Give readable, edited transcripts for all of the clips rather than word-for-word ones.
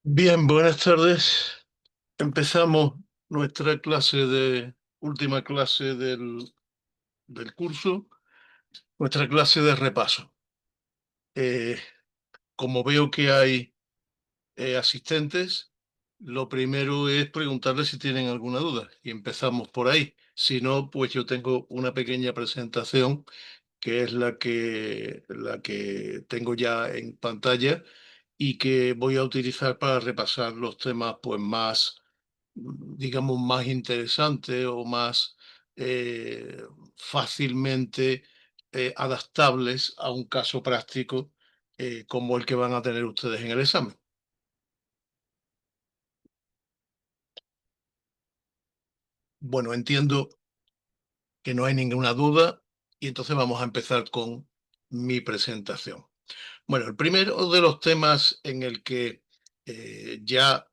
Bien, buenas tardes. Empezamos nuestra última clase del curso, nuestra clase de repaso. Eh, Como veo que hay asistentes, lo primero es preguntarles si tienen alguna duda y empezamos por ahí. Si no, pues yo tengo una pequeña presentación que es la que tengo ya en pantalla y que voy a utilizar para repasar los temas pues más, digamos, más interesantes o más eh, fácilmente adaptables a un caso práctico como el que van a tener ustedes en el examen. Bueno, entiendo que no hay ninguna duda y entonces vamos a empezar con mi presentación. Bueno, el primero de los temas en el que ya,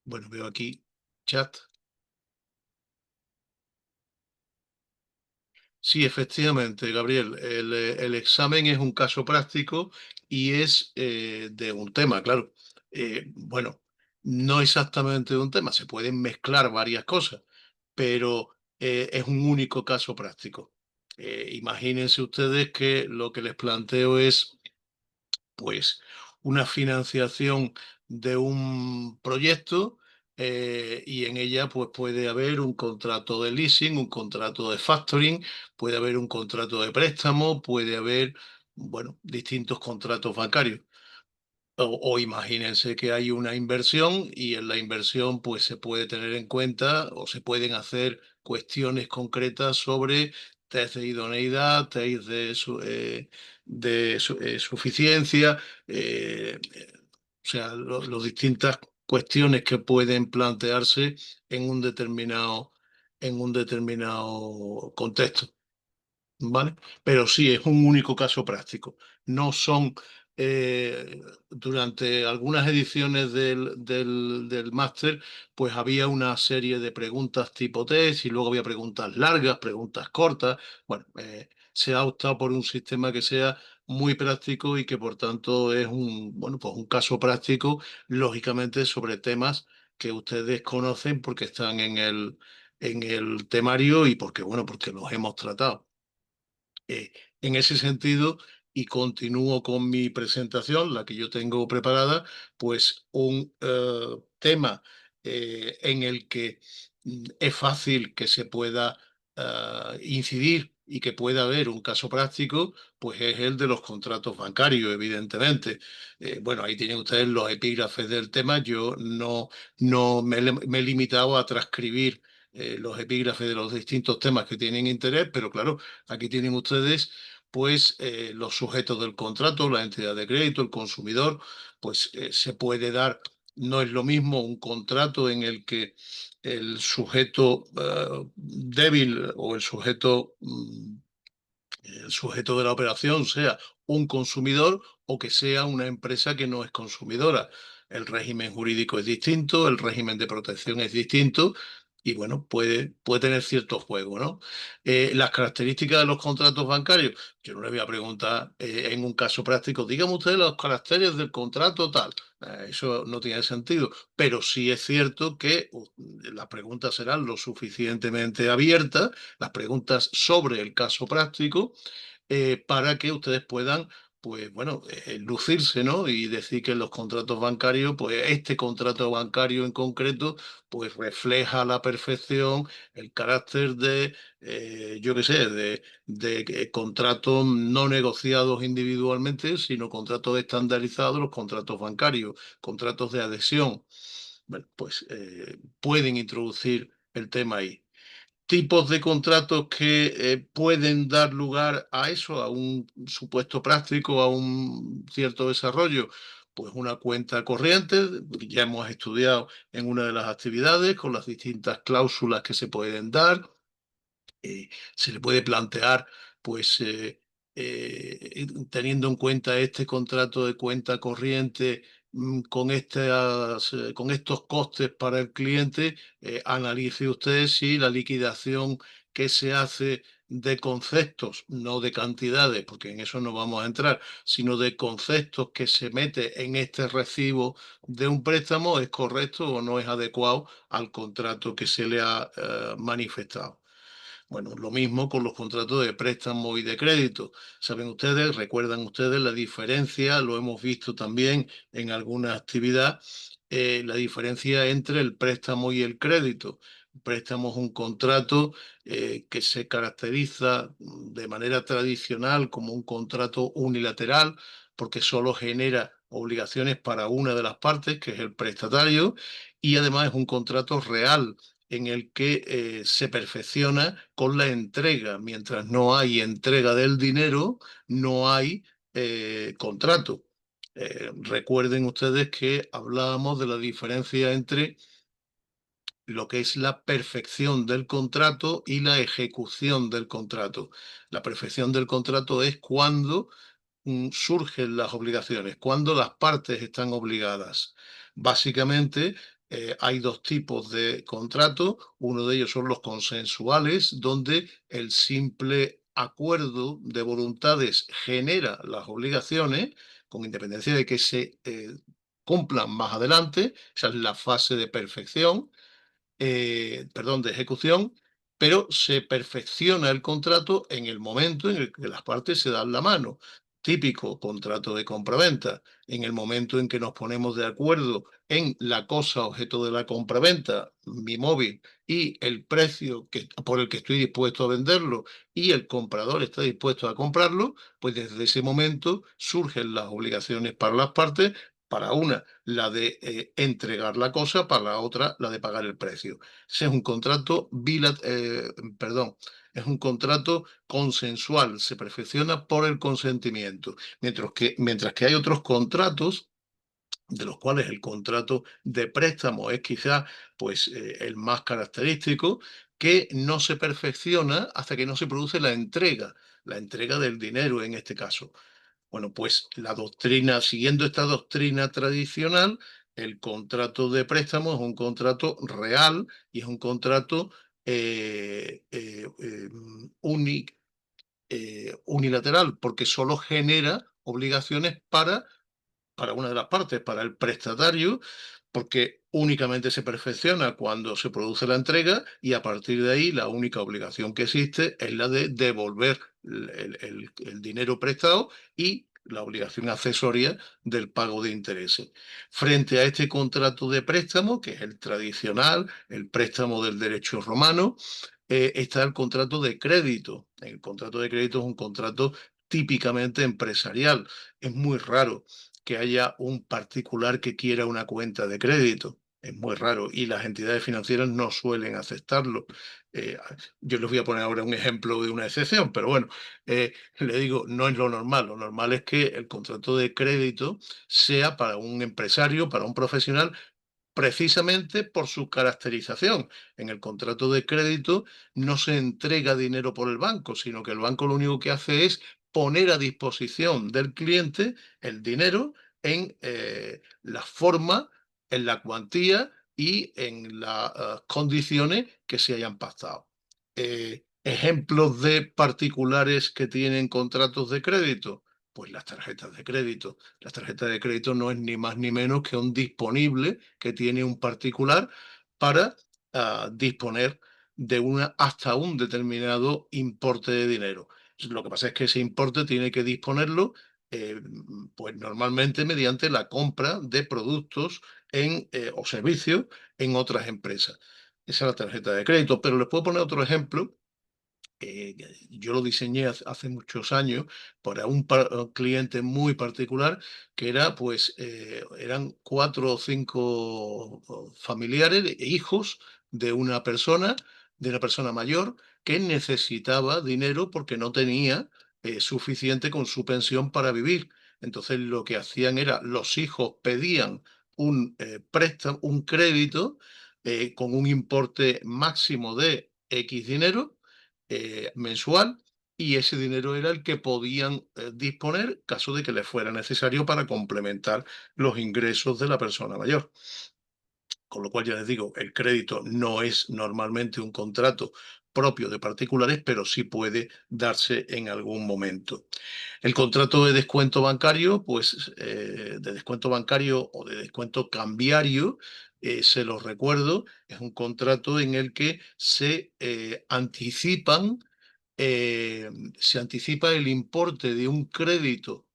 bueno, veo aquí chat. Sí, efectivamente, Gabriel, el examen es un caso práctico y es de un tema, claro. Bueno, no exactamente de un tema, se pueden mezclar varias cosas, pero es un único caso práctico. Imagínense ustedes que lo que les planteo es pues una financiación de un proyecto y en ella pues puede haber un contrato de leasing, un contrato de factoring, puede haber un contrato de préstamo, puede haber, bueno, distintos contratos bancarios. O imagínense que hay una inversión y en la inversión pues se puede tener en cuenta o se pueden hacer cuestiones concretas sobre test de idoneidad, test de suficiencia, o sea, las distintas cuestiones que pueden plantearse en un determinado contexto. ¿Vale? Pero sí, es un único caso práctico. No son, durante algunas ediciones del máster, pues había una serie de preguntas tipo test y luego había preguntas largas, preguntas cortas. Bueno, se ha optado por un sistema que sea muy práctico y que por tanto es bueno, pues un caso práctico, lógicamente, sobre temas que ustedes conocen porque están en el temario y porque, bueno, porque los hemos tratado. En ese sentido, y continúo con mi presentación, la que yo tengo preparada, pues un tema en el que es fácil que se pueda incidir y que pueda haber un caso práctico, pues es el de los contratos bancarios, evidentemente. Bueno, ahí tienen ustedes los epígrafes del tema. Yo no me he limitado a transcribir los epígrafes de los distintos temas que tienen interés, pero claro, aquí tienen ustedes, pues, los sujetos del contrato, la entidad de crédito, el consumidor, pues se puede dar, no es lo mismo un contrato en el que el sujeto débil o el sujeto de la operación sea un consumidor o que sea una empresa que no es consumidora. El régimen jurídico es distinto, el régimen de protección es distinto y bueno, puede tener cierto juego, ¿no? Las características de los contratos bancarios, yo no le voy a preguntar en un caso práctico, dígame usted los caracteres del contrato tal. Eso no tiene sentido, pero sí es cierto que las preguntas serán lo suficientemente abiertas, las preguntas sobre el caso práctico, para que ustedes puedan, pues bueno, lucirse, ¿no? Y decir que los contratos bancarios, pues este contrato bancario en concreto, pues refleja a la perfección el carácter de, yo qué sé, de contratos no negociados individualmente, sino contratos estandarizados, los contratos bancarios, contratos de adhesión. Bueno, pues pueden introducir el tema ahí tipos de contratos que pueden dar lugar a eso, a un supuesto práctico, a un cierto desarrollo. Pues una cuenta corriente, ya hemos estudiado en una de las actividades con las distintas cláusulas que se pueden dar. Se le puede plantear, pues, teniendo en cuenta este contrato de cuenta corriente con estos costes para el cliente, analice usted si la liquidación que se hace de conceptos, no de cantidades, porque en eso no vamos a entrar, sino de conceptos que se mete en este recibo de un préstamo, es correcto o no es adecuado al contrato que se le ha manifestado. Bueno, lo mismo con los contratos de préstamo y de crédito. Saben ustedes, recuerdan ustedes la diferencia, lo hemos visto también en alguna actividad, la diferencia entre el préstamo y el crédito. El préstamo es un contrato que se caracteriza de manera tradicional como un contrato unilateral porque solo genera obligaciones para una de las partes, que es el prestatario, y además es un contrato real en el que se perfecciona con la entrega. Mientras no hay entrega del dinero, no hay contrato. Recuerden ustedes que hablábamos de la diferencia entre lo que es la perfección del contrato y la ejecución del contrato. La perfección del contrato es cuando surgen las obligaciones, cuando las partes están obligadas. Básicamente, hay dos tipos de contrato. Uno de ellos son los consensuales, donde el simple acuerdo de voluntades genera las obligaciones, con independencia de que se cumplan más adelante. Esa es la fase de perfección, perdón, de ejecución, pero se perfecciona el contrato en el momento en el que las partes se dan la mano. Típico contrato de compraventa. En el momento en que nos ponemos de acuerdo en la cosa objeto de la compraventa, mi móvil, y el precio por el que estoy dispuesto a venderlo y el comprador está dispuesto a comprarlo, pues desde ese momento surgen las obligaciones para las partes, para una la de entregar la cosa, para la otra la de pagar el precio. Ese es un contrato perdón, es un contrato consensual, se perfecciona por el consentimiento, mientras que hay otros contratos de los cuales el contrato de préstamo es quizás pues el más característico, que no se perfecciona hasta que no se produce la entrega del dinero en este caso. Bueno, pues la doctrina, siguiendo esta doctrina tradicional, el contrato de préstamo es un contrato real y es un contrato unilateral, porque solo genera obligaciones para una de las partes, para el prestatario, porque únicamente se perfecciona cuando se produce la entrega y a partir de ahí la única obligación que existe es la de devolver el dinero prestado y la obligación accesoria del pago de intereses. Frente a este contrato de préstamo, que es el tradicional, el préstamo del derecho romano, está el contrato de crédito. El contrato de crédito es un contrato típicamente empresarial. Es muy raro que haya un particular que quiera una cuenta de crédito. Es muy raro y las entidades financieras no suelen aceptarlo. Eh, yo les voy a poner ahora un ejemplo de una excepción, pero bueno, le digo, no es lo normal. Lo normal es que el contrato de crédito sea para un empresario, para un profesional, precisamente por su caracterización. En el contrato de crédito no se entrega dinero por el banco, sino que el banco lo único que hace es poner a disposición del cliente el dinero en la forma, en la cuantía y en las condiciones que se hayan pactado. Ejemplos de particulares que tienen contratos de crédito. Pues las tarjetas de crédito. Las tarjetas de crédito no es ni más ni menos que un disponible que tiene un particular para disponer de una hasta un determinado importe de dinero. Lo que pasa es que ese importe tiene que disponerlo, pues normalmente mediante la compra de productos o servicios en otras empresas. Esa es la tarjeta de crédito, pero les puedo poner otro ejemplo. Yo lo diseñé hace muchos años para un cliente muy particular que era, pues, eran 4 o 5 familiares, hijos de una persona mayor que necesitaba dinero porque no tenía suficiente con su pensión para vivir. Entonces lo que hacían era, los hijos pedían un préstamo, un crédito con un importe máximo de X dinero mensual, y ese dinero era el que podían disponer caso de que les fuera necesario para complementar los ingresos de la persona mayor. Con lo cual ya les digo, el crédito no es normalmente un contrato propio de particulares, pero sí puede darse en algún momento. El contrato de descuento bancario, pues de descuento bancario o de descuento cambiario, se los recuerdo, es un contrato en el que eh, se anticipa el importe de un crédito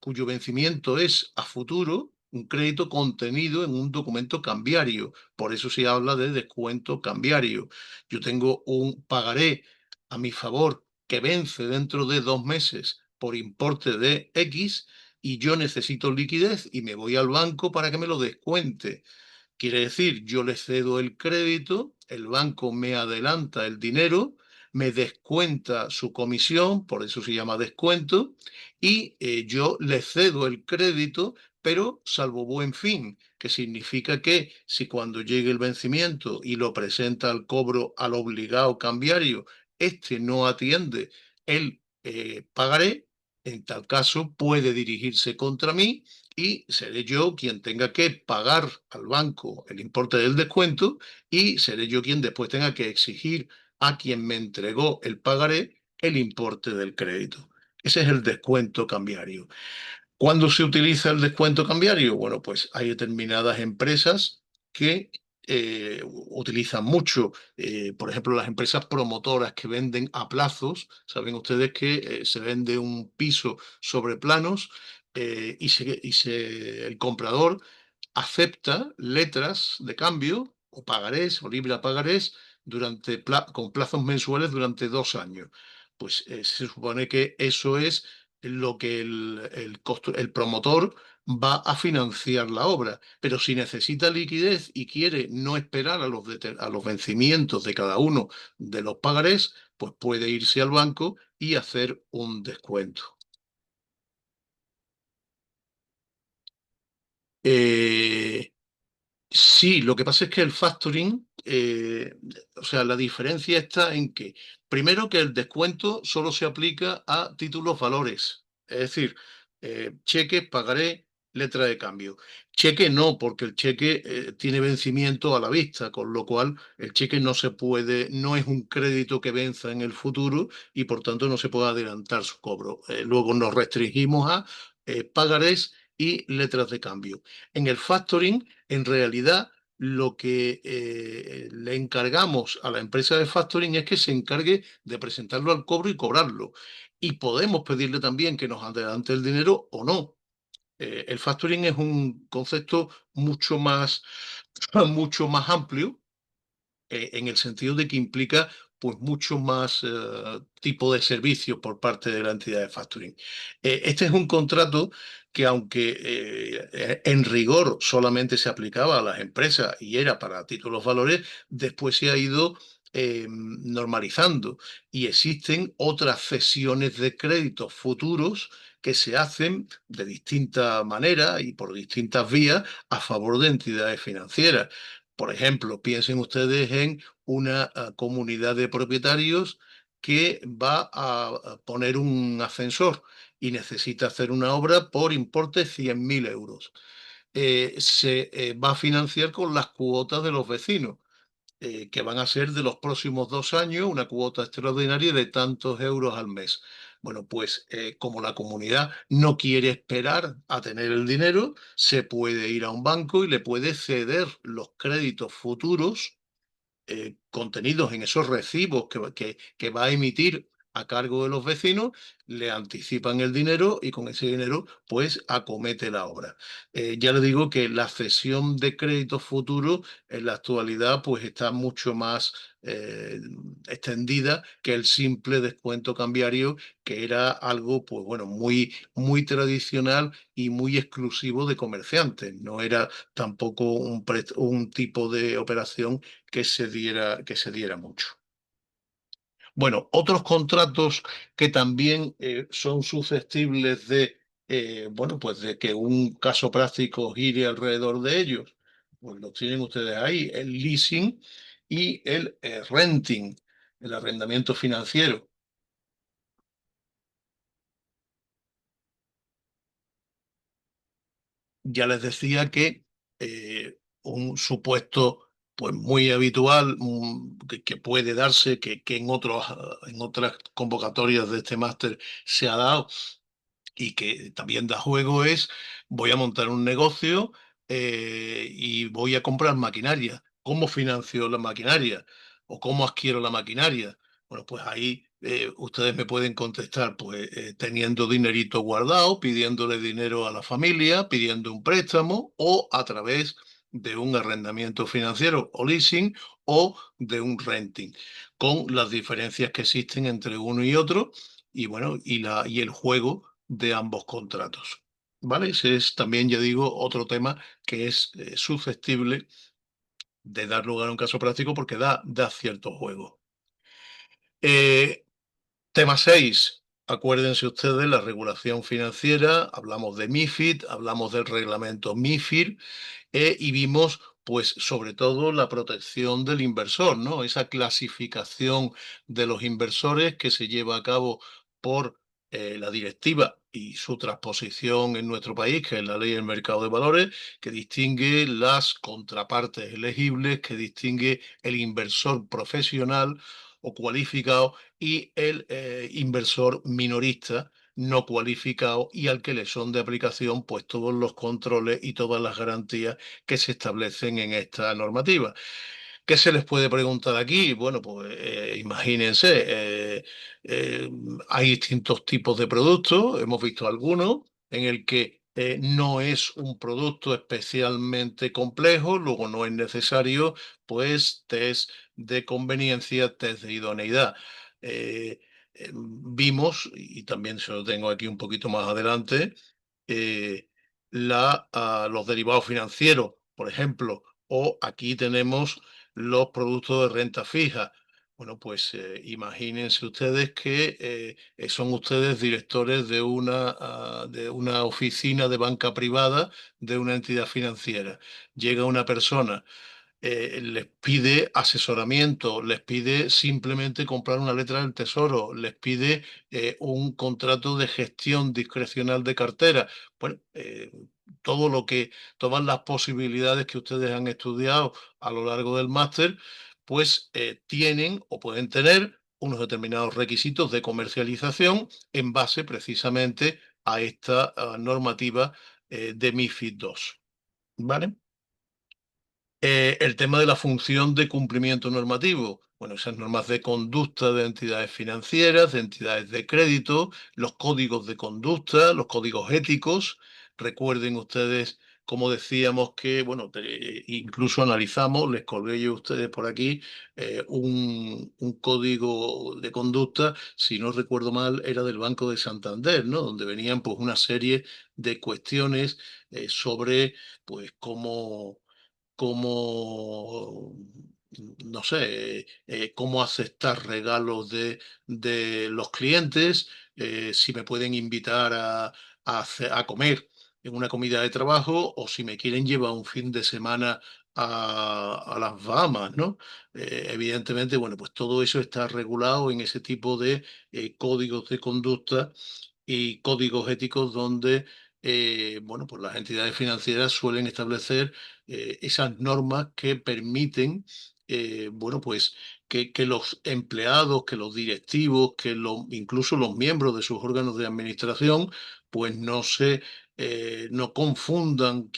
cuyo vencimiento es a futuro, un crédito contenido en un documento cambiario. Por eso se habla de descuento cambiario. Yo tengo un pagaré a mi favor que vence dentro de 2 meses por importe de X y yo necesito liquidez y me voy al banco para que me lo descuente. Quiere decir, yo le cedo el crédito, el banco me adelanta el dinero, me descuenta su comisión, por eso se llama descuento, y yo le cedo el crédito, pero salvo buen fin, que significa que si cuando llegue el vencimiento y lo presenta al cobro al obligado cambiario, este no atiende el pagaré, en tal caso puede dirigirse contra mí y seré yo quien tenga que pagar al banco el importe del descuento y seré yo quien después tenga que exigir a quien me entregó el pagaré el importe del crédito. Ese es el descuento cambiario. ¿Cuándo se utiliza el descuento cambiario? Bueno, pues hay determinadas empresas que utilizan mucho, por ejemplo, las empresas promotoras que venden a plazos. Saben ustedes que se vende un piso sobre planos el comprador acepta letras de cambio o pagarés o libre a pagarés con plazos mensuales durante 2 años. Pues se supone que eso es lo que el promotor va a financiar la obra. Pero si necesita liquidez y quiere no esperar a los vencimientos de cada uno de los pagarés, pues puede irse al banco y hacer un descuento. Eh, Sí, lo que pasa es que el factoring, o sea, la diferencia está en que, primero, que el descuento solo se aplica a títulos valores, es decir, cheque, pagaré, letra de cambio. Cheque no, porque el cheque tiene vencimiento a la vista, con lo cual el cheque no se puede, no es un crédito que venza en el futuro y por tanto no se puede adelantar su cobro. Luego nos restringimos a pagarés y letras de cambio. En el factoring, en realidad, lo que le encargamos a la empresa de factoring es que se encargue de presentarlo al cobro y cobrarlo. Y podemos pedirle también que nos adelante el dinero o no. El factoring es un concepto mucho más amplio en el sentido de que implica pues mucho más tipo de servicios por parte de la entidad de factoring. Este es un contrato que aunque en rigor solamente se aplicaba a las empresas y era para títulos valores, después se ha ido normalizando y existen otras cesiones de créditos futuros que se hacen de distinta manera y por distintas vías a favor de entidades financieras. Por ejemplo, piensen ustedes en una comunidad de propietarios que va a poner un ascensor y necesita hacer una obra por importe 100.000 euros. Se va a financiar con las cuotas de los vecinos, que van a ser de los próximos 2 años una cuota extraordinaria de tantos euros al mes. Bueno, pues como la comunidad no quiere esperar a tener el dinero, se puede ir a un banco y le puede ceder los créditos futuros contenidos en esos recibos que va a emitir a cargo de los vecinos, le anticipan el dinero y con ese dinero pues acomete la obra. Ya le digo que la cesión de créditos futuros en la actualidad pues está mucho más extendida que el simple descuento cambiario, que era algo pues bueno, muy tradicional y muy exclusivo de comerciantes. No era tampoco un tipo de operación que se diera mucho. Bueno, otros contratos que también son susceptibles bueno, pues de que un caso práctico gire alrededor de ellos, pues los tienen ustedes ahí, el leasing y el renting, el arrendamiento financiero. Ya les decía que un supuesto pues muy habitual, que puede darse, que en otras convocatorias de este máster se ha dado y que también da juego es, voy a montar un negocio y voy a comprar maquinaria. ¿Cómo financio la maquinaria? ¿O cómo adquiero la maquinaria? Bueno, pues ahí ustedes me pueden contestar, pues teniendo dinerito guardado, pidiéndole dinero a la familia, pidiendo un préstamo o a través de un arrendamiento financiero o leasing o de un renting, con las diferencias que existen entre uno y otro y bueno, y el juego de ambos contratos. ¿Vale? Ese es también, ya digo, otro tema que es susceptible de dar lugar a un caso práctico porque da cierto juego. Eh, Tema 6. Acuérdense ustedes la regulación financiera, hablamos de MiFID, hablamos del reglamento MiFIR, y vimos, pues, sobre todo la protección del inversor, ¿no? Esa clasificación de los inversores que se lleva a cabo por la directiva y su transposición en nuestro país, que es la Ley del Mercado de Valores, que distingue las contrapartes elegibles, que distingue el inversor profesional o cualificado y el inversor minorista no cualificado y al que le son de aplicación pues todos los controles y todas las garantías que se establecen en esta normativa. ¿Qué se les puede preguntar aquí? Bueno, pues imagínense, eh, hay distintos tipos de productos, hemos visto algunos en el que no es un producto especialmente complejo, luego no es necesario, pues, test de conveniencia, test de idoneidad. Eh, Vimos, y también se lo tengo aquí un poquito más adelante, eh, los derivados financieros, por ejemplo, o aquí tenemos los productos de renta fija. Bueno, pues imagínense ustedes que son ustedes directores de una oficina de banca privada de una entidad financiera. Llega una persona, les pide asesoramiento, les pide simplemente comprar una letra del tesoro, les pide un contrato de gestión discrecional de cartera. Bueno, todo lo que, todas las posibilidades que ustedes han estudiado a lo largo del máster, pues tienen o pueden tener unos determinados requisitos de comercialización en base precisamente a esta normativa de MiFID II. ¿Vale? El tema de la función de cumplimiento normativo. Bueno, esas normas de conducta de entidades financieras, de entidades de crédito, los códigos de conducta, los códigos éticos. Recuerden ustedes, como decíamos, que, bueno, incluso analizamos, les colgué yo a ustedes por aquí, un código de conducta, si no recuerdo mal, era del Banco de Santander, ¿no? Donde venían pues una serie de cuestiones sobre, pues, cómo, no sé, cómo aceptar regalos de los clientes, si me pueden invitar a comer en una comida de trabajo o si me quieren llevar un fin de semana a las Bahamas, ¿no? Evidentemente, bueno, pues todo eso está regulado en ese tipo de códigos de conducta y códigos éticos donde, bueno, pues las entidades financieras suelen establecer esas normas que permiten, bueno, pues que los empleados, que los directivos, incluso los miembros de sus órganos de administración, pues no confundan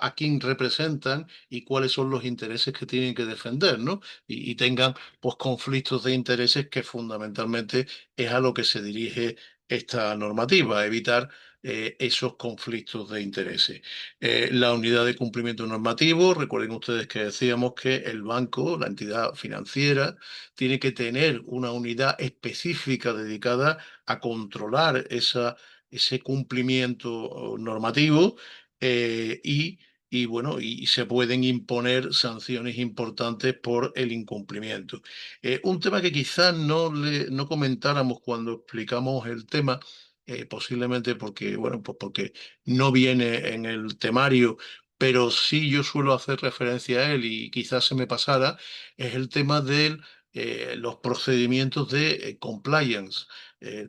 a quién representan y cuáles son los intereses que tienen que defender, ¿no? Y tengan pues conflictos de intereses que fundamentalmente es a lo que se dirige esta normativa, evitar esos conflictos de intereses. La unidad de cumplimiento normativo, recuerden ustedes que decíamos que el banco, la entidad financiera, tiene que tener una unidad específica dedicada a controlar ese cumplimiento normativo bueno, y se pueden imponer sanciones importantes por el incumplimiento. Un tema que quizás no comentáramos cuando explicamos el tema, posiblemente porque, bueno, pues porque no viene en el temario, pero sí yo suelo hacer referencia a él y quizás se me pasara, es el tema de los procedimientos de compliance.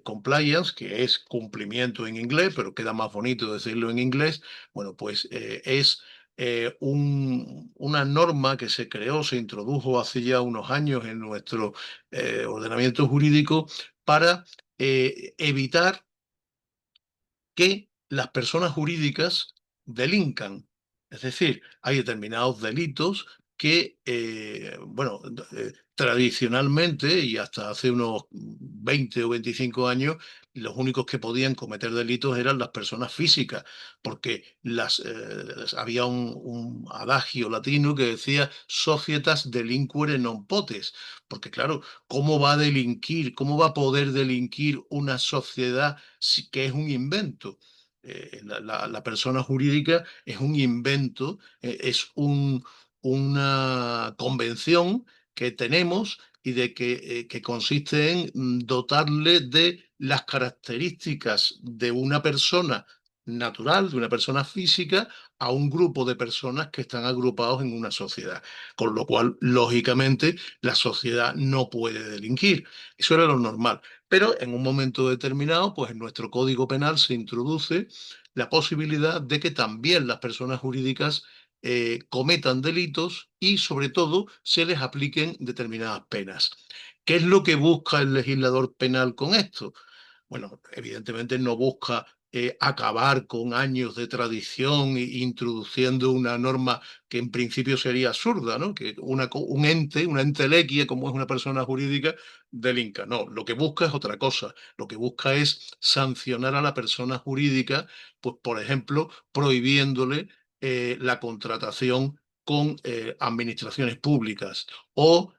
Compliance, que es cumplimiento en inglés, pero queda más bonito decirlo en inglés, bueno, pues es una norma que se creó, se introdujo hace ya unos años en nuestro ordenamiento jurídico para evitar que las personas jurídicas delincan. Es decir, hay determinados delitos que, bueno, tradicionalmente y hasta hace unos 20 o 25 años, los únicos que podían cometer delitos eran las personas físicas, porque había un adagio latino que decía societas delinquere non potes, porque claro, ¿cómo va a delinquir, cómo va a poder delinquir una sociedad que es un invento? La persona jurídica es un invento, es una convención que tenemos y que consiste en dotarle de las características de una persona natural, de una persona física, a un grupo de personas que están agrupados en una sociedad. Con lo cual, lógicamente, la sociedad no puede delinquir. Eso era lo normal. Pero en un momento determinado, pues en nuestro Código Penal se introduce la posibilidad de que también las personas jurídicas cometan delitos y sobre todo se les apliquen determinadas penas. ¿Qué es lo que busca el legislador penal con esto? Bueno, evidentemente no busca acabar con años de tradición e introduciendo una norma que en principio sería absurda, ¿no? Que un ente, una entelequia, como es una persona jurídica, delinca. No, lo que busca es otra cosa. Lo que busca es sancionar a la persona jurídica, pues, por ejemplo, prohibiéndole la contratación con administraciones públicas o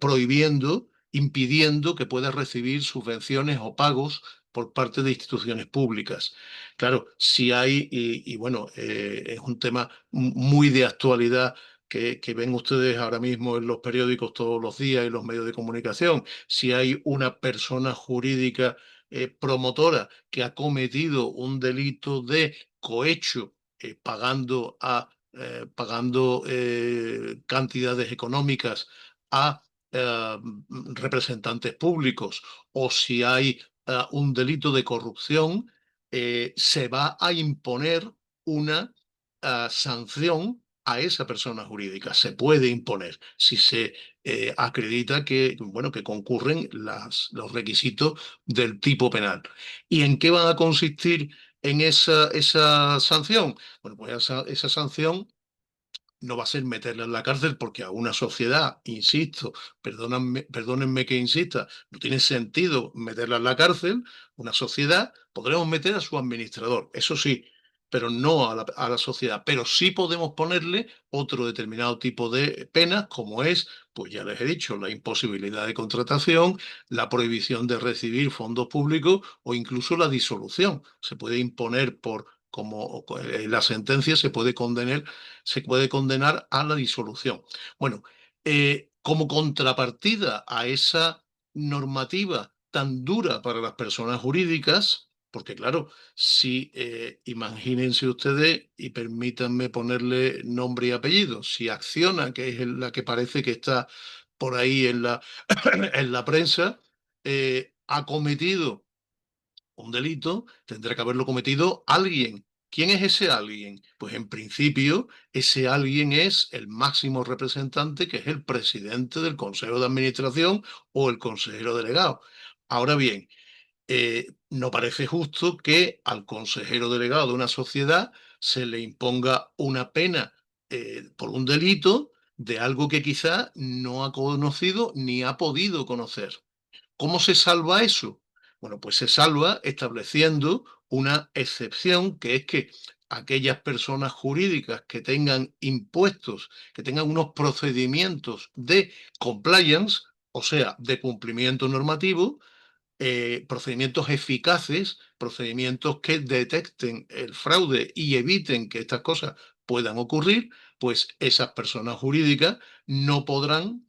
prohibiendo, impidiendo que pueda recibir subvenciones o pagos por parte de instituciones públicas. Claro, si hay, y bueno, es un tema muy de actualidad que ven ustedes ahora mismo en los periódicos todos los días y los medios de comunicación. Si hay una persona jurídica promotora que ha cometido un delito de cohecho pagando cantidades económicas a representantes públicos, o si hay un delito de corrupción, se va a imponer una sanción a esa persona jurídica. Se puede imponer si se acredita que, bueno, que concurren los requisitos del tipo penal. ¿Y en qué van a consistir en esa sanción? Bueno, pues esa sanción no va a ser meterla en la cárcel, porque a una sociedad, insisto, perdónenme que insista, no tiene sentido meterla en la cárcel. Una sociedad podremos meter a su administrador, eso sí, pero no a la sociedad. Pero sí podemos ponerle otro determinado tipo de penas, como es, pues ya les he dicho, la imposibilidad de contratación, la prohibición de recibir fondos públicos o incluso la disolución. Se puede imponer como la sentencia se puede condenar a la disolución. Bueno, como contrapartida a esa normativa tan dura para las personas jurídicas, porque claro, si imagínense ustedes, y permítanme ponerle nombre y apellido, si Acciona, que es la que parece que está por ahí en la prensa, ha cometido un delito, tendrá que haberlo cometido alguien. ¿Quién es ese alguien? Pues en principio ese alguien es el máximo representante, que es el presidente del Consejo de Administración o el consejero delegado. Ahora bien, no parece justo que al consejero delegado de una sociedad se le imponga una pena por un delito de algo que quizá no ha conocido ni ha podido conocer. ¿Cómo se salva eso? Bueno, pues se salva estableciendo una excepción, que es que aquellas personas jurídicas que tengan impuestos, que tengan unos procedimientos de compliance, o sea, de cumplimiento normativo, procedimientos eficaces, procedimientos que detecten el fraude y eviten que estas cosas puedan ocurrir, pues esas personas jurídicas no podrán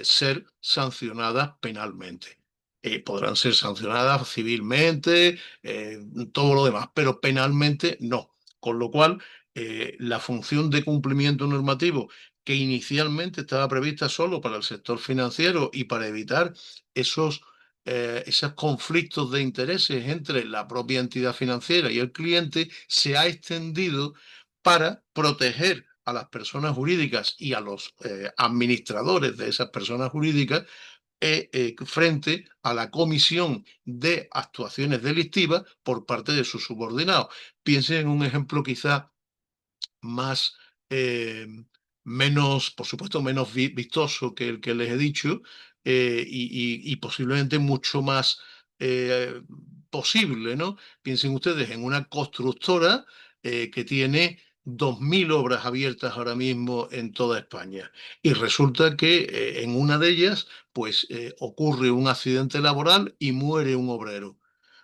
ser sancionadas penalmente. Podrán ser sancionadas civilmente, todo lo demás, pero penalmente no. Con lo cual, la función de cumplimiento normativo, que inicialmente estaba prevista solo para el sector financiero y para evitar esos esos conflictos de intereses entre la propia entidad financiera y el cliente, se ha extendido para proteger a las personas jurídicas y a los administradores de esas personas jurídicas frente a la comisión de actuaciones delictivas por parte de sus subordinados. Piensen en un ejemplo quizá más, eh, menos, por supuesto, menos vistoso que el que les he dicho, y posiblemente mucho más eh, posible, ¿no? Piensen ustedes en una constructora que tiene 2.000 obras abiertas ahora mismo en toda España. Y resulta que en una de ellas, pues ocurre un accidente laboral y muere un obrero.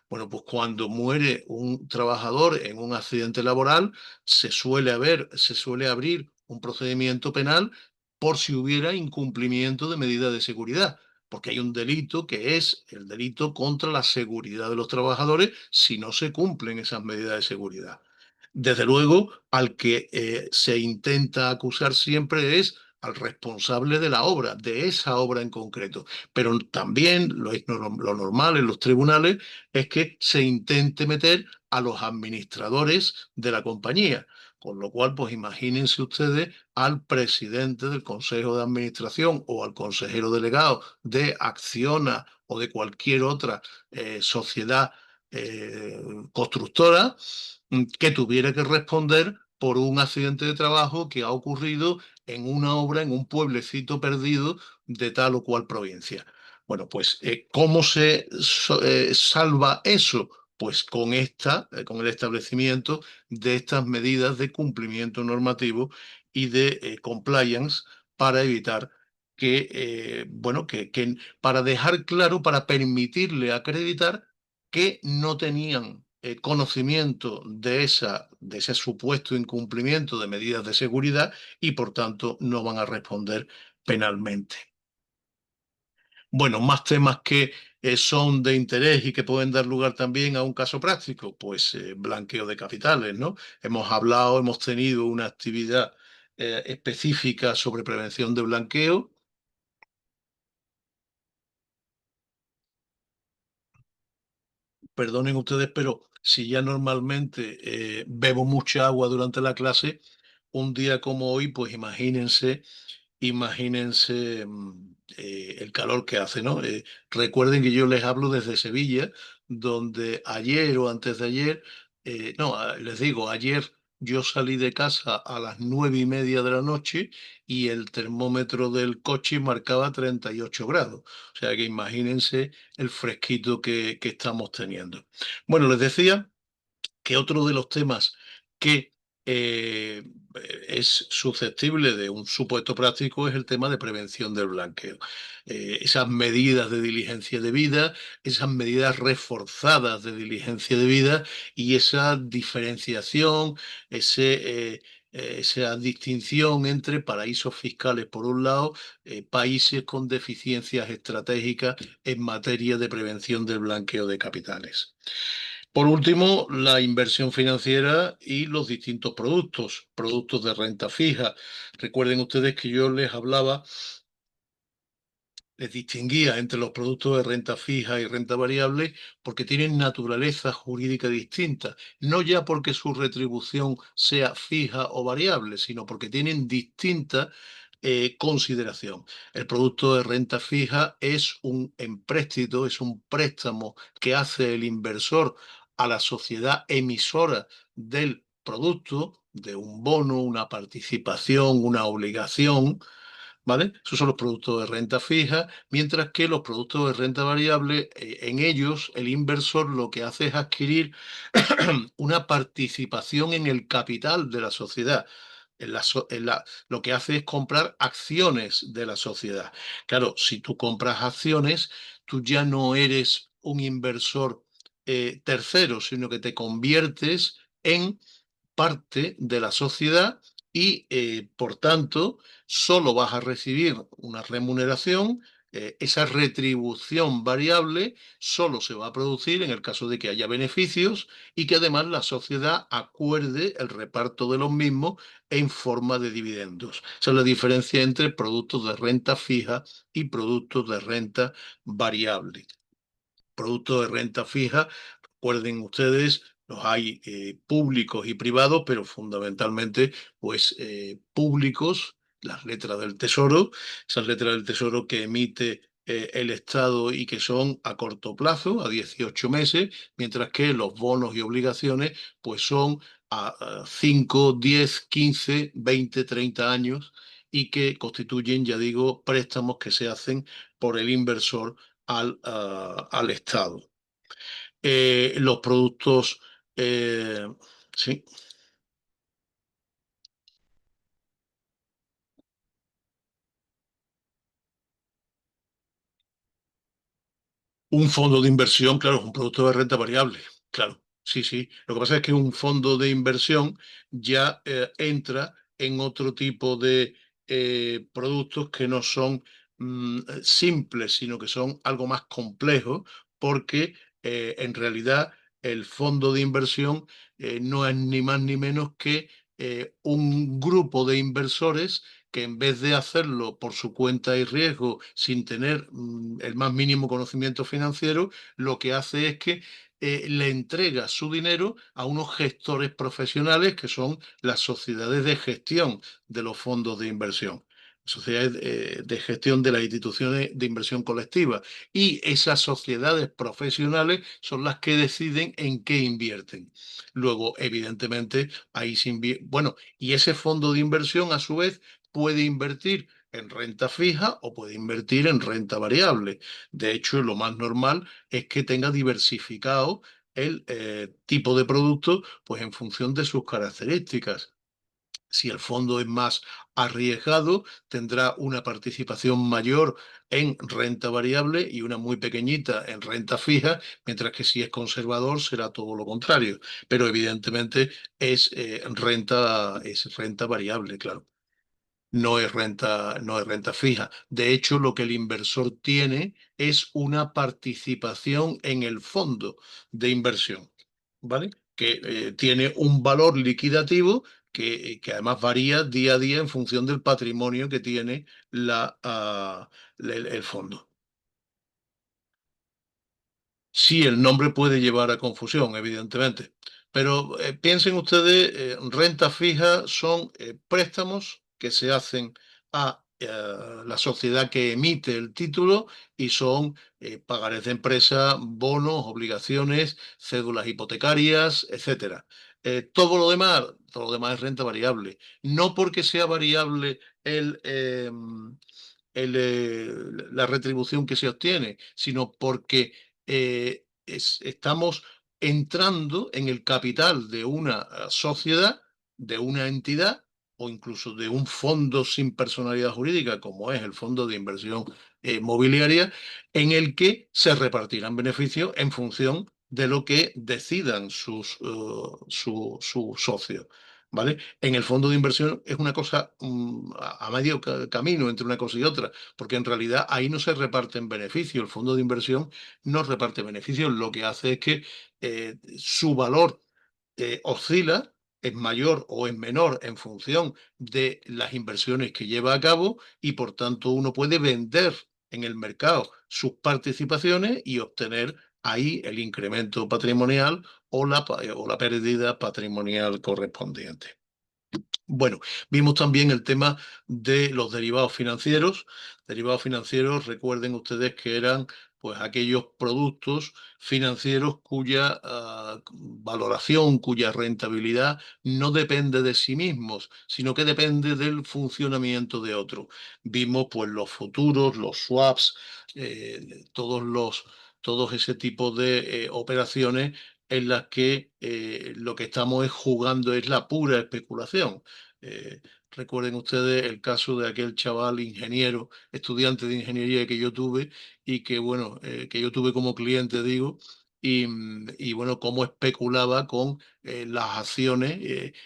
Bueno, pues cuando muere un trabajador en un accidente laboral, se suele abrir un procedimiento penal por si hubiera incumplimiento de medidas de seguridad, porque hay un delito que es el delito contra la seguridad de los trabajadores si no se cumplen esas medidas de seguridad. Desde luego, al que se intenta acusar siempre es al responsable de la obra, de esa obra en concreto. Pero también lo normal en los tribunales es que se intente meter a los administradores de la compañía. Con lo cual, pues imagínense ustedes al presidente del Consejo de Administración o al consejero delegado de Acciona o de cualquier otra sociedad eh, constructora que tuviera que responder por un accidente de trabajo que ha ocurrido en una obra en un pueblecito perdido de tal o cual provincia. Bueno, pues ¿cómo se salva eso? Pues con el establecimiento de estas medidas de cumplimiento normativo y de compliance para evitar bueno, para dejar claro, para permitirle acreditar que no tenían conocimiento de ese supuesto incumplimiento de medidas de seguridad y por tanto no van a responder penalmente. Bueno, más temas que son de interés y que pueden dar lugar también a un caso práctico, pues blanqueo de capitales, ¿no? Hemos tenido una actividad específica sobre prevención de blanqueo. Perdonen ustedes, pero si ya normalmente bebo mucha agua durante la clase, un día como hoy, pues imagínense el calor que hace, ¿no? Recuerden que yo les hablo desde Sevilla, donde ayer o antes de ayer, no, les digo, ayer yo salí de casa a las 9:30 de la noche y el termómetro del coche marcaba 38 grados. O sea que imagínense el fresquito que estamos teniendo. Bueno, les decía que otro de los temas que eh, es susceptible de un supuesto práctico es el tema de prevención del blanqueo. Esas medidas de diligencia debida, esas medidas reforzadas de diligencia debida y esa diferenciación, esa distinción entre paraísos fiscales por un lado, países con deficiencias estratégicas en materia de prevención del blanqueo de capitales. Por último, la inversión financiera y los distintos productos de renta fija. Recuerden ustedes que yo les distinguía entre los productos de renta fija y renta variable porque tienen naturaleza jurídica distinta, no ya porque su retribución sea fija o variable, sino porque tienen distinta consideración. El producto de renta fija es un empréstito, es un préstamo que hace el inversor a la sociedad emisora del producto, de un bono, una participación, una obligación, ¿vale? Esos son los productos de renta fija, mientras que los productos de renta variable, en ellos el inversor lo que hace es adquirir una participación en el capital de la sociedad. Lo que hace es comprar acciones de la sociedad. Claro, si tú compras acciones, tú ya no eres un inversor tercero, sino que te conviertes en parte de la sociedad y, por tanto, solo vas a recibir una remuneración. Esa retribución variable solo se va a producir en el caso de que haya beneficios y que además la sociedad acuerde el reparto de los mismos en forma de dividendos. Esa es la diferencia entre productos de renta fija y productos de renta variable. Productos de renta fija, recuerden ustedes, Los hay públicos y privados, pero fundamentalmente, pues públicos, las letras del Tesoro, esas letras del Tesoro que emite el Estado y que son a corto plazo, a 18 meses, mientras que los bonos y obligaciones, pues son a 5, 10, 15, 20, 30 años y que constituyen, ya digo, préstamos que se hacen por el inversor al Estado. Los productos, eh, sí, un fondo de inversión, claro, es un producto de renta variable, claro, sí, sí. Lo que pasa es que un fondo de inversión ya entra en otro tipo de productos que no son simples, sino que son algo más complejos, porque en realidad el fondo de inversión no es ni más ni menos que un grupo de inversores que en vez de hacerlo por su cuenta y riesgo, sin tener el más mínimo conocimiento financiero, lo que hace es que le entrega su dinero a unos gestores profesionales que son las sociedades de gestión de los fondos de inversión. Sociedades de gestión de las instituciones de inversión colectiva. Y esas sociedades profesionales son las que deciden en qué invierten. Luego, evidentemente, ahí se invierte. Bueno, y ese fondo de inversión, a su vez, puede invertir en renta fija o puede invertir en renta variable. De hecho, lo más normal es que tenga diversificado el tipo de producto, pues en función de sus características. Si el fondo es más arriesgado, tendrá una participación mayor en renta variable y una muy pequeñita en renta fija, mientras que si es conservador será todo lo contrario. Pero evidentemente es renta variable, claro. No es renta fija. De hecho, lo que el inversor tiene es una participación en el fondo de inversión, ¿vale? Que tiene un valor liquidativo que además varía día a día en función del patrimonio que tiene el fondo. Sí, el nombre puede llevar a confusión, evidentemente. Pero piensen ustedes, renta fija son préstamos que se hacen a la sociedad que emite el título y son pagarés de empresa, bonos, obligaciones, cédulas hipotecarias, etcétera. Todo lo demás es renta variable. No porque sea variable la retribución que se obtiene, sino porque estamos entrando en el capital de una sociedad, de una entidad o incluso de un fondo sin personalidad jurídica, como es el Fondo de Inversión Mobiliaria, en el que se repartirán beneficios en función de lo que decidan sus socios. ¿Vale? En el fondo de inversión es una cosa a medio camino entre una cosa y otra, porque en realidad ahí no se reparten beneficios. El fondo de inversión no reparte beneficios, lo que hace es que su valor oscila, es mayor o es menor en función de las inversiones que lleva a cabo y por tanto uno puede vender en el mercado sus participaciones y obtener ahí el incremento patrimonial o la pérdida patrimonial correspondiente. Bueno, vimos también el tema de los derivados financieros. Derivados financieros, recuerden ustedes que eran pues aquellos productos financieros cuya valoración, cuya rentabilidad no depende de sí mismos, sino que depende del funcionamiento de otro. Vimos pues los futuros, los swaps, todos ese tipo de operaciones en las que lo que estamos es jugando es la pura especulación. Eh, Recuerden ustedes el caso de aquel chaval ingeniero, estudiante de ingeniería que yo tuve y que, bueno, que yo tuve como cliente, digo, y bueno, cómo especulaba con las acciones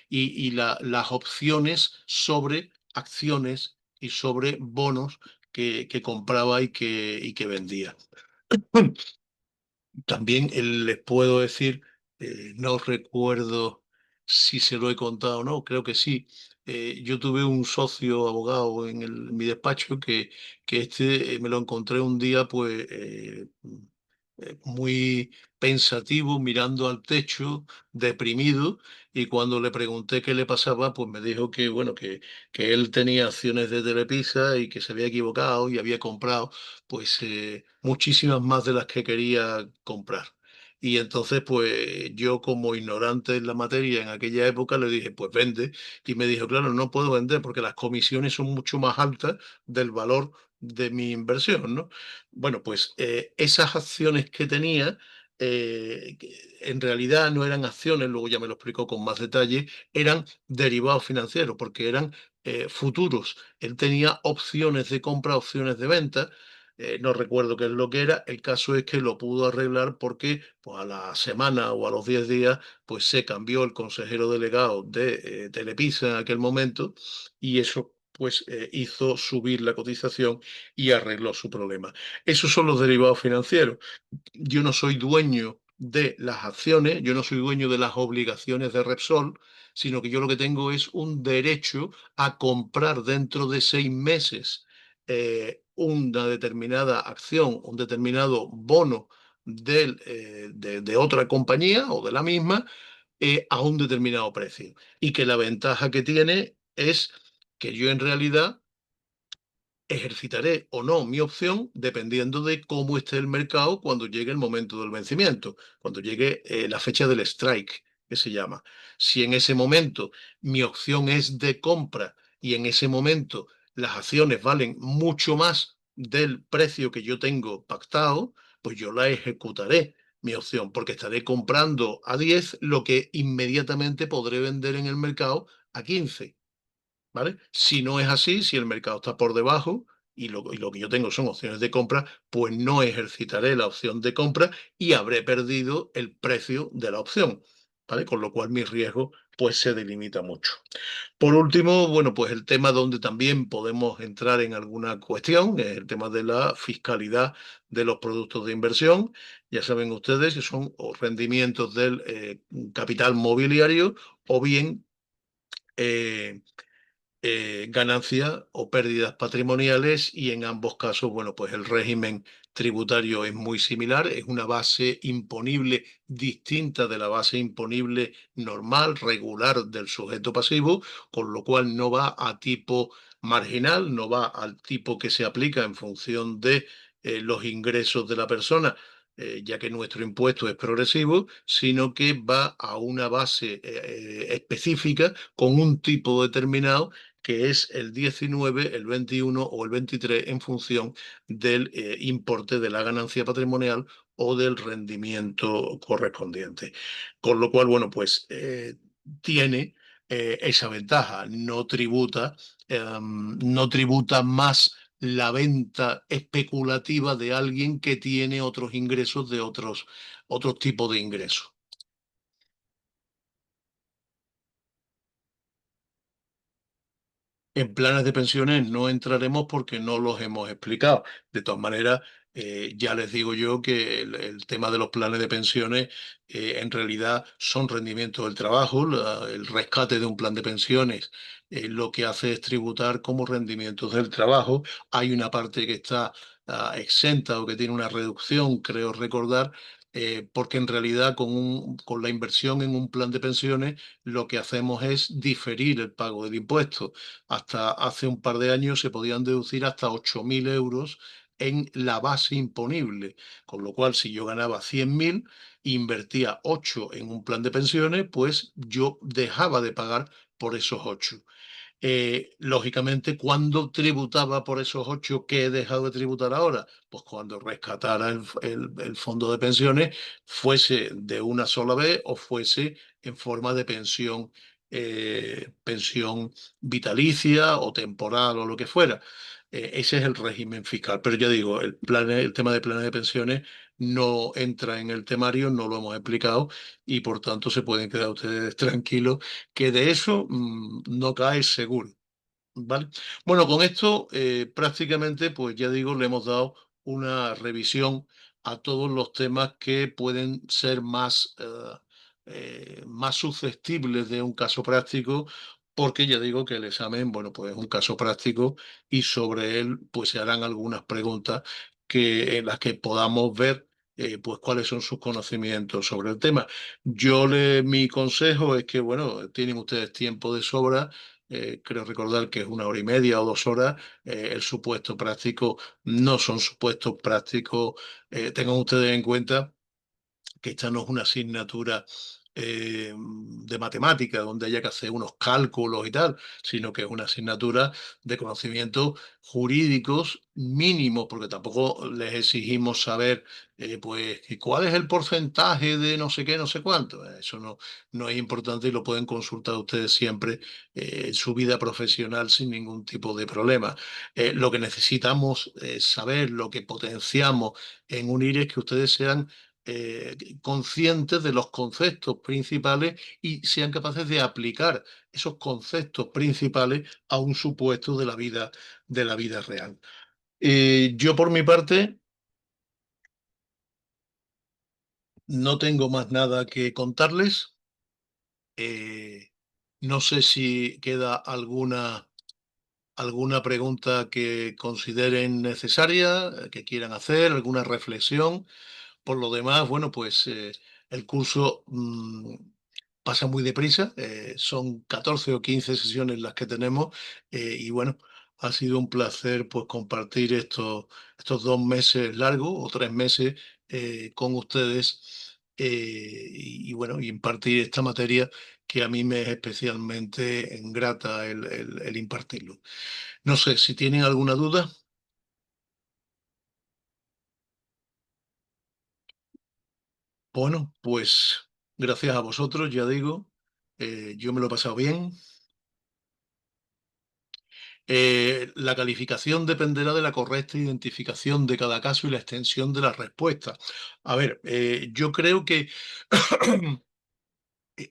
y las opciones sobre acciones y sobre bonos que compraba y que vendía. También les puedo decir, no recuerdo si se lo he contado o no, creo que sí. Yo tuve un socio abogado en mi despacho que me lo encontré un día, pues, muy pensativo, mirando al techo, deprimido, y cuando le pregunté qué le pasaba, pues me dijo que, bueno, que él tenía acciones de Telepizza y que se había equivocado y había comprado, pues, muchísimas más de las que quería comprar. Y entonces, pues yo como ignorante en la materia en aquella época le dije, pues vende. Y me dijo, claro, no puedo vender porque las comisiones son mucho más altas del valor de mi inversión, ¿no? Bueno, pues esas acciones que tenía, en realidad no eran acciones, luego ya me lo explicó con más detalle, eran derivados financieros, porque eran futuros. Él tenía opciones de compra, opciones de venta. No recuerdo qué es lo que era. El caso es que lo pudo arreglar porque pues, a la semana o a los 10 días pues se cambió el consejero delegado de Telepisa en aquel momento, y eso pues hizo subir la cotización y arregló su problema. Esos son los derivados financieros. Yo no soy dueño de las acciones, yo no soy dueño de las obligaciones de Repsol, sino que yo lo que tengo es un derecho a comprar dentro de 6 meses una determinada acción, un determinado bono de otra compañía o de la misma a un determinado precio. Y que la ventaja que tiene es que yo en realidad ejercitaré o no mi opción dependiendo de cómo esté el mercado cuando llegue el momento del vencimiento, cuando llegue la fecha del strike, que se llama. Si en ese momento mi opción es de compra y en ese momento las acciones valen mucho más del precio que yo tengo pactado, pues yo la ejecutaré, mi opción, porque estaré comprando a 10 lo que inmediatamente podré vender en el mercado a 15. ¿Vale? Si no es así, si el mercado está por debajo y lo que yo tengo son opciones de compra, pues no ejercitaré la opción de compra y habré perdido el precio de la opción, ¿vale? Con lo cual mi riesgo pues se delimita mucho. Por último, bueno, pues el tema donde también podemos entrar en alguna cuestión es el tema de la fiscalidad de los productos de inversión. Ya saben ustedes que son o rendimientos del capital mobiliario o bien eh, ganancias o pérdidas patrimoniales, y en ambos casos, bueno, pues el régimen tributario es muy similar, es una base imponible distinta de la base imponible normal, regular del sujeto pasivo, con lo cual no va a tipo marginal, no va al tipo que se aplica en función de los ingresos de la persona, ya que nuestro impuesto es progresivo, sino que va a una base específica con un tipo determinado que es el 19, el 21 o el 23 en función del importe de la ganancia patrimonial o del rendimiento correspondiente. Con lo cual, bueno, pues tiene esa ventaja, no tributa más la venta especulativa de alguien que tiene otros ingresos de otros tipos de ingresos. En planes de pensiones no entraremos porque no los hemos explicado. De todas maneras, ya les digo yo que el tema de los planes de pensiones en realidad son rendimientos del trabajo. El rescate de un plan de pensiones lo que hace es tributar como rendimientos del trabajo. Hay una parte que está exenta o que tiene una reducción, creo recordar. Porque en realidad con la inversión en un plan de pensiones lo que hacemos es diferir el pago del impuesto. Hasta hace un par de años se podían deducir hasta 8.000 euros en la base imponible, con lo cual si yo ganaba 100.000 e invertía 8 en un plan de pensiones, pues yo dejaba de pagar por esos 8. Lógicamente, cuando tributaba por esos 8 que he dejado de tributar ahora, pues cuando rescatara el fondo de pensiones, fuese de una sola vez o fuese en forma de pensión vitalicia o temporal o lo que fuera. Ese es el régimen fiscal. Pero ya digo, el tema de planes de pensiones no entra en el temario, no lo hemos explicado, y por tanto se pueden quedar ustedes tranquilos que de eso no cae seguro. ¿Vale? Bueno, con esto prácticamente, pues ya digo, le hemos dado una revisión a todos los temas que pueden ser más susceptibles de un caso práctico, porque ya digo que el examen, bueno, pues es un caso práctico y sobre él pues se harán algunas preguntas en las que podamos ver pues cuáles son sus conocimientos sobre el tema. Mi consejo es que, bueno, tienen ustedes tiempo de sobra. Creo recordar que es 1 hora y media o 2 horas. El supuesto práctico no son supuestos prácticos. Tengan ustedes en cuenta que esta no es una asignatura de matemática donde haya que hacer unos cálculos y tal, sino que es una asignatura de conocimientos jurídicos mínimos, porque tampoco les exigimos saber, pues, ¿y cuál es el porcentaje de no sé qué, no sé cuánto? Eso no es importante y lo pueden consultar ustedes siempre en su vida profesional sin ningún tipo de problema. Lo que necesitamos saber, lo que potenciamos en UNIR es que ustedes sean conscientes de los conceptos principales y sean capaces de aplicar esos conceptos principales a un supuesto de la vida real. Yo por mi parte no tengo más nada que contarles. Eh, no sé si queda alguna pregunta que consideren necesaria, que quieran hacer, alguna reflexión. Por lo demás, bueno, pues el curso pasa muy deprisa, son 14 o 15 sesiones las que tenemos y bueno, ha sido un placer pues compartir estos 2 meses largos o 3 meses con ustedes y bueno, y impartir esta materia que a mí me es especialmente grata el impartirlo. No sé si tienen alguna duda. Bueno, pues gracias a vosotros, ya digo, yo me lo he pasado bien. La calificación dependerá de la correcta identificación de cada caso y la extensión de la respuesta. A ver, yo creo que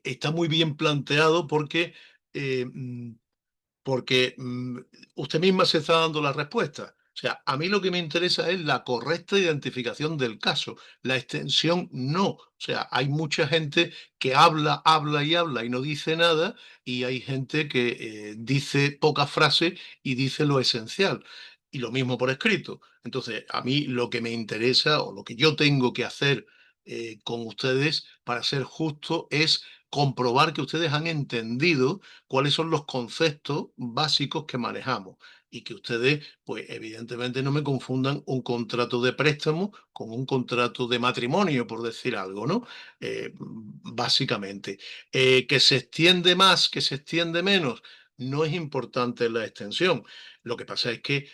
está muy bien planteado eh, mm, porque usted misma se está dando la respuesta. O sea, a mí lo que me interesa es la correcta identificación del caso. La extensión no. O sea, hay mucha gente que habla, habla y habla y no dice nada, y hay gente que dice pocas frases y dice lo esencial. Y lo mismo por escrito. Entonces, a mí lo que me interesa o lo que yo tengo que hacer con ustedes para ser justo es comprobar que ustedes han entendido cuáles son los conceptos básicos que manejamos y que ustedes, pues evidentemente no me confundan un contrato de préstamo con un contrato de matrimonio, por decir algo, ¿no? Básicamente. Que se extiende más, que se extiende menos. No es importante la extensión. Lo que pasa es que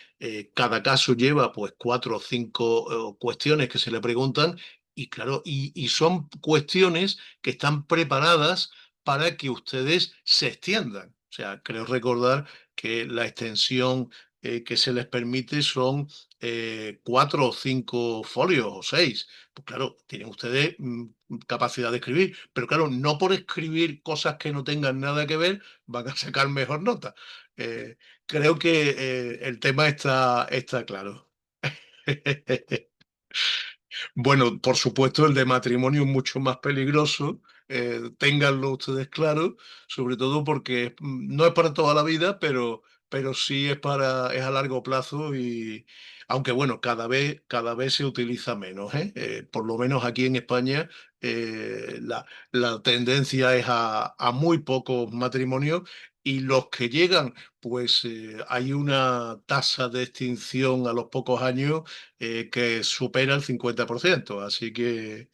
cada caso lleva pues 4 o 5 cuestiones que se le preguntan y claro, y son cuestiones que están preparadas para que ustedes se extiendan. O sea, creo recordar que la extensión que se les permite son 4 o 5 folios o 6. Pues claro, tienen ustedes capacidad de escribir, pero claro, no por escribir cosas que no tengan nada que ver van a sacar mejor nota. Eh, Creo que el tema está claro. Bueno, por supuesto, el de matrimonio es mucho más peligroso, ténganlo ustedes claro, sobre todo porque no es para toda la vida, pero sí es a largo plazo y aunque bueno, cada vez se utiliza menos, ¿eh? Por lo menos aquí en España la tendencia es a muy pocos matrimonios y los que llegan, pues hay una tasa de extinción a los pocos años que supera el 50%. Así que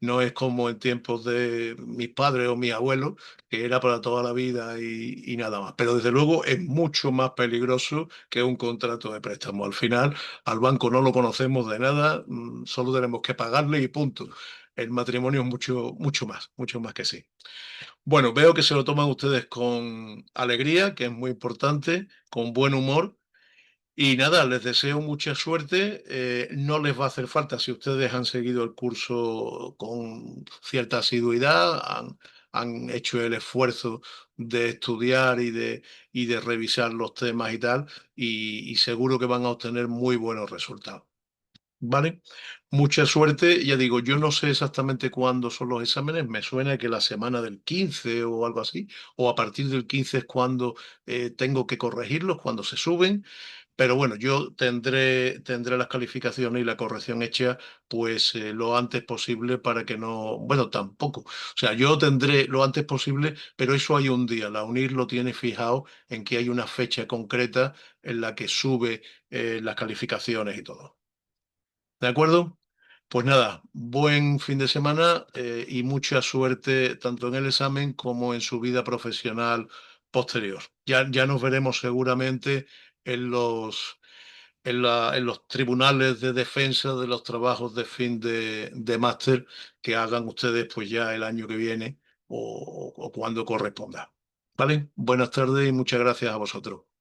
no es como en tiempos de mis padres o mis abuelos, que era para toda la vida y nada más. Pero desde luego es mucho más peligroso que un contrato de préstamo. Al final, al banco no lo conocemos de nada, solo tenemos que pagarle y punto. El matrimonio es mucho más que sí. Bueno, veo que se lo toman ustedes con alegría, que es muy importante, con buen humor. Y nada, les deseo mucha suerte. No les va a hacer falta si ustedes han seguido el curso con cierta asiduidad, han hecho el esfuerzo de estudiar y de revisar los temas y tal, y seguro que van a obtener muy buenos resultados. ¿Vale? Mucha suerte. Ya digo, yo no sé exactamente cuándo son los exámenes. Me suena que la semana del 15 o algo así, o a partir del 15 es cuando tengo que corregirlos, cuando se suben. Pero bueno, yo tendré las calificaciones y la corrección hecha pues lo antes posible para que no, bueno, tampoco. O sea, yo tendré lo antes posible, pero eso hay un día. La UNIR lo tiene fijado en que hay una fecha concreta en la que sube las calificaciones y todo. ¿De acuerdo? Pues nada, buen fin de semana y mucha suerte tanto en el examen como en su vida profesional posterior. Ya nos veremos seguramente en los tribunales de defensa de los trabajos de fin de máster que hagan ustedes pues ya el año que viene o cuando corresponda. ¿Vale? Buenas tardes y muchas gracias a vosotros.